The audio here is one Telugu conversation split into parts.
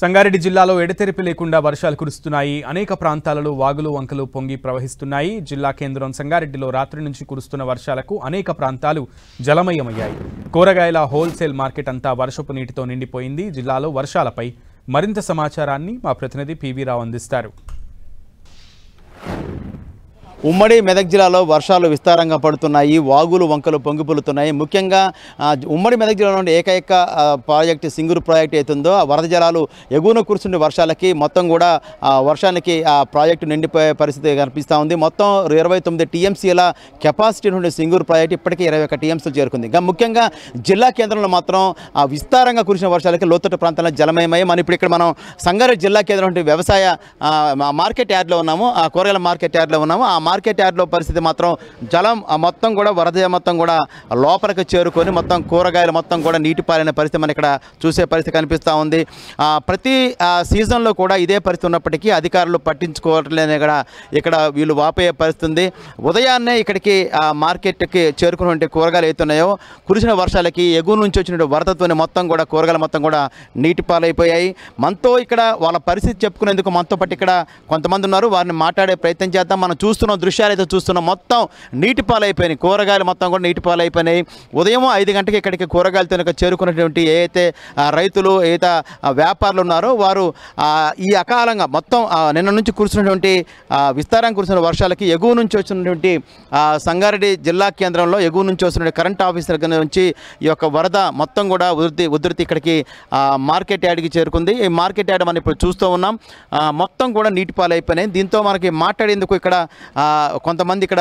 సంగారెడ్డి జిల్లాలో ఎడతెరిపి లేకుండా వర్షాలు కురుస్తున్నాయి. అనేక ప్రాంతాలలో వాగులు వంకలు పొంగి ప్రవహిస్తున్నాయి. జిల్లా కేంద్రం సంగారెడ్డిలో రాత్రి నుంచి కురుస్తున్న వర్షాలకు అనేక ప్రాంతాలు జలమయమయ్యాయి. కూరగాయల హోల్సేల్ మార్కెట్ అంతా వర్షపు నీటితో నిండిపోయింది. జిల్లాలో వర్షాలపై మరింత సమాచారాన్ని మా ప్రతినిధి పివి రావు అందిస్తారు. ఉమ్మడి మెదక్ జిల్లాలో వర్షాలు విస్తారంగా పడుతున్నాయి. వాగులు వంకలు పొంగిపొలుతున్నాయి. ముఖ్యంగా ఉమ్మడి మెదక్ జిల్లాలో ఉండే ఏకైక ప్రాజెక్టు సింగూరు ప్రాజెక్టు అవుతుందో ఆ వరద జలాలు ఎగువన కురుస్తున్న వర్షాలకి మొత్తం కూడా వర్షానికి ఆ ప్రాజెక్టు నిండిపోయే పరిస్థితి కనిపిస్తూ ఉంది. మొత్తం 29 టీఎంసీల కెపాసిటీ నుండి సింగూరు ప్రాజెక్టు ఇప్పటికీ 21 టీఎంసీలు చేరుకుంది. ముఖ్యంగా జిల్లా కేంద్రంలో మాత్రం విస్తారంగా కురిసిన వర్షాలకి లోతట్టు ప్రాంతాల్లో జలమయమై ఇప్పుడు మనం సంగారెడ్డి జిల్లా కేంద్రం నుండి వ్యవసాయ మార్కెట్ యార్డ్లో ఉన్నాము. ఆ కూరగాయల మార్కెట్ యార్డ్లో ఉన్నాము. ఆ మార్కెట్ యార్డ్లో పరిస్థితి మాత్రం జలం మొత్తం కూడా వరద మొత్తం కూడా లోపలికి చేరుకొని మొత్తం కూరగాయలు మొత్తం కూడా నీటి పారిన పరిస్థితి మనం ఇక్కడ చూసే పరిస్థితి కనిపిస్తూ ఉంది. ప్రతి సీజన్లో కూడా ఇదే పరిస్థితి ఉన్నప్పటికీ అధికారులు పట్టించుకోవట్లేని ఇక్కడ వీళ్ళు వాపోయే పరిస్థితి ఉంది. ఉదయాన్నే ఇక్కడికి మార్కెట్కి చేరుకున్నటువంటి కూరగాయలు అవుతున్నాయో కురిసిన వర్షాలకి ఎగువ నుంచి వచ్చిన వరదతో మొత్తం కూడా కూరగాయలు మొత్తం కూడా నీటి పాలైపోయాయి. మనతో ఇక్కడ వాళ్ళ పరిస్థితి చెప్పుకునేందుకు మనతో పాటు ఇక్కడ కొంతమంది ఉన్నారు. వారిని మాట్లాడే ప్రయత్నం చేద్దాం. మనం చూస్తున్న దృశ్యాలు అయితే చూస్తున్నాం. మొత్తం నీటి పాలైపోయినాయి. కూరగాయలు మొత్తం కూడా నీటి పాలైపోయినాయి. ఉదయం 5 గంటలకు ఇక్కడికి కూరగాయలతో చేరుకున్నటువంటి ఏదైతే రైతులు ఏదైతే వ్యాపారులు ఉన్నారో వారు ఈ అకాలంగా మొత్తం నిన్న నుంచి కురిసినటువంటి విస్తారంగా కురిసిన వర్షాలకి ఎగువ నుంచి వచ్చినటువంటి సంగారెడ్డి జిల్లా కేంద్రంలో ఎగువ నుంచి వస్తున్న కరెంట్ ఆఫీస్ దగ్గర నుంచి ఈ యొక్క వరద మొత్తం కూడా ఉధృతి ఇక్కడికి మార్కెట్ యార్డ్కి చేరుకుంది. ఈ మార్కెట్ యార్డ్ మనం ఇప్పుడు చూస్తూ ఉన్నాం. మొత్తం కూడా నీటి పాలైపోయినాయి. దీంతో మనకి మాట్లాడేందుకు ఇక్కడ కొంతమంది ఇక్కడ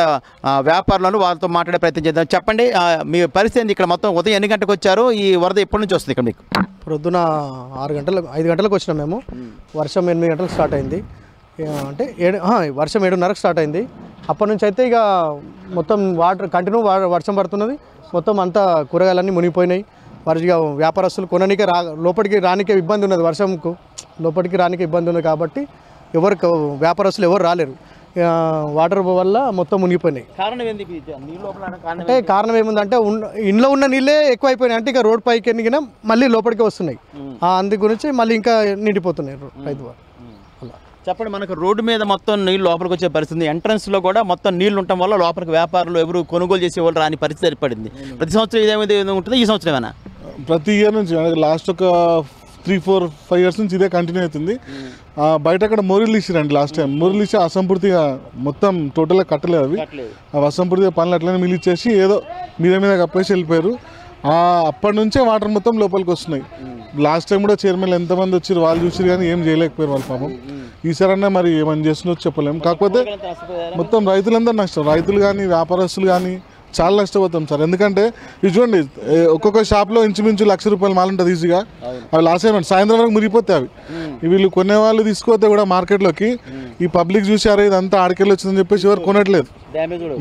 వ్యాపారులను వాళ్ళతో మాట్లాడే ప్రయత్నం చేద్దాం. చెప్పండి, మీ పరిస్థితి ఇక్కడ మొత్తం ఉదయం ఎన్ని గంటలకు వచ్చారు? ఈ వరద ఎప్పటి నుంచి వస్తుంది ఇక్కడ మీకు? ప్రొద్దున 5 గంటలకు వచ్చినాం మేము. వర్షం 8 గంటలకు స్టార్ట్ అయింది. అంటే వర్షం 7:30కు స్టార్ట్ అయింది. అప్పటి నుంచి అయితే ఇక మొత్తం వాటర్ కంటిన్యూ వర్షం పడుతున్నది. మొత్తం అంతా కూరగాయలన్నీ మునిగిపోయినాయి. వ్యాపారస్తులు కొననీకే లోపలికి రానికే ఇబ్బంది ఉన్నది. వర్షంకు లోపలికి రానికే ఇబ్బంది ఉన్నది కాబట్టి వ్యాపారస్తులు ఎవరు రాలేరు. వాటర్ వల్ల మొత్తం మునిగిపోయినాయి. అంటే కారణం ఏముందంటే ఇంట్లో ఉన్న నీళ్ళే ఎక్కువైపోయినాయి. అంటే ఇక రోడ్ పైకి ఎన్నికినా మళ్ళీ లోపలికి వస్తున్నాయి. అందు గురించి మళ్ళీ ఇంకా నిండిపోతున్నాయి రైతు వారు. చెప్పండి, మనకు రోడ్డు మీద మొత్తం నీళ్ళు లోపలికి వచ్చే పరిస్థితి. ఎంట్రన్స్లో కూడా మొత్తం నీళ్ళు ఉండటం వల్ల లోపలికి వ్యాపారులు ఎవరు కొనుగోలు చేసే వాళ్ళు రాని పరిస్థితి ఏర్పడింది. ప్రతి సంవత్సరం ఇదేమైతే ఉంటుంది? ఈ సంవత్సరం ఏమైనా? ప్రతి ఇయర్ నుంచి లాస్ట్ ఒక 3-4-5 ఇయర్స్ నుంచి ఇదే కంటిన్యూ అవుతుంది. బయట అక్కడ మోరీలు ఇచ్చిరండి. లాస్ట్ టైం మోరీలు ఇచ్చి అసంపూర్తిగా మొత్తం టోటల్గా కట్టలేదు. అవి అసంపూర్తిగా పనులు అట్లనే మిగిలిచ్చేసి ఏదో మీద కప్పేసి వెళ్ళిపోయారు. అప్పటి నుంచే వాటర్ మొత్తం లోపలికి వస్తున్నాయి. లాస్ట్ టైం కూడా చైర్మన్ ఎంతమంది వచ్చారు వాళ్ళు చూసారు కానీ ఏం చేయలేకపోయారు వాళ్ళు పాపం. ఈసారన్నా మరి ఏమని చేస్తున్నో చెప్పలేము. కాకపోతే మొత్తం రైతులందరూ నష్టం. రైతులు కానీ వ్యాపారస్తులు కానీ చాలా నష్టపోతాం సార్. ఎందుకంటే ఇది చూడండి, ఒక్కొక్క షాప్లో ఇంచుమించు ₹1,00,000 మాల్ ఉంటుంది ఈజీగా. అవి లాస్ అయినా సాయంత్రం వరకు మురిగిపోతాయి. అవి వీళ్ళు కొనే వాళ్ళు తీసుకుపోతే కూడా మార్కెట్లోకి ఈ పబ్లిక్ చూసారు ఇదంతా ఆడికెళ్ళి వచ్చిందని చెప్పేసి ఎవరు కొనట్లేదు.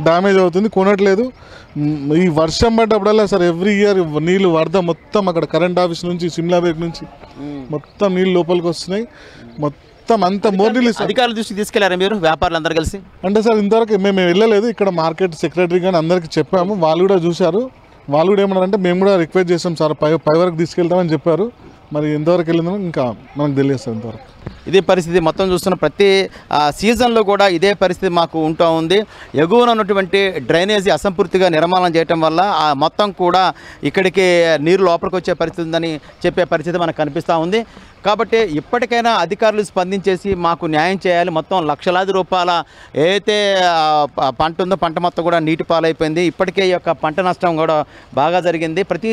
డ్యామేజ్ అవుతుంది, కొనట్లేదు. ఈ వర్షం పడ్డప్పుడల్లా సార్ ఎవ్రీ ఇయర్ నీళ్ళు వరద మొత్తం అక్కడ కరెంట్ ఆఫీస్ నుంచి సిమ్లాబేక్ నుంచి మొత్తం నీళ్ళు లోపలికి వస్తున్నాయి. అంత మోర్నీళ్ళు అధికారుల దృష్టికి తీసుకెళ్లారా మీరు వ్యాపారులు అందరూ కలిసి? అంటే సార్ ఇంతవరకు మేము వెళ్ళలేదు. ఇక్కడ మార్కెట్ సెక్రటరీ కానీ అందరికీ చెప్పాము. వాళ్ళు కూడా చూశారు. వాళ్ళు కూడా ఏమన్నారంటే మేము కూడా రిక్వెస్ట్ చేస్తాం సార్ పై వరకు తీసుకెళ్తామని చెప్పారు. మరి ఎంతవరకు వెళ్ళిందో ఇంకా మనకు తెలియదు సార్. ఇంతవరకు ఇదే పరిస్థితి మొత్తం చూస్తున్న ప్రతి సీజన్లో కూడా ఇదే పరిస్థితి మాకు ఉంటూ ఉంది. ఎగువన ఉన్నటువంటి డ్రైనేజీ అసంపూర్తిగా నిర్మాణం చేయటం వల్ల మొత్తం కూడా ఇక్కడికి నీరు లోపలికి వచ్చే పరిస్థితి ఉందని చెప్పే పరిస్థితి మనకు కనిపిస్తూ ఉంది. కాబట్టి ఇప్పటికైనా అధికారులు స్పందించేసి మాకు న్యాయం చేయాలి. మొత్తం లక్షలాది రూపాయల ఏదైతే పంట ఉందో పంట మొత్తం కూడా నీటి పాలైపోయింది. ఇప్పటికే ఈ యొక్క పంట నష్టం కూడా బాగా జరిగింది. ప్రతి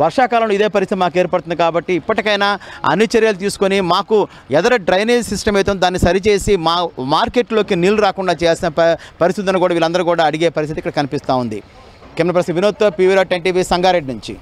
వర్షాకాలంలో ఇదే పరిస్థితి మాకు ఏర్పడుతుంది. కాబట్టి ఇప్పటికైనా అన్ని చర్యలు తీసుకొని మాకు ఎదర డ్రైనేజ్ సిస్టమ్ అయితే దాన్ని సరిచేసి మా మార్కెట్లోకి నీళ్లు రాకుండా చేసిన పరిస్థితిని కూడా వీళ్ళందరూ కూడా అడిగే పరిస్థితి ఇక్కడ కనిపిస్తూ ఉంది. కెమెరా పర్సన్ వినోద్తో పివి రావు 10 టీవీ సంగారెడ్డి నుంచి.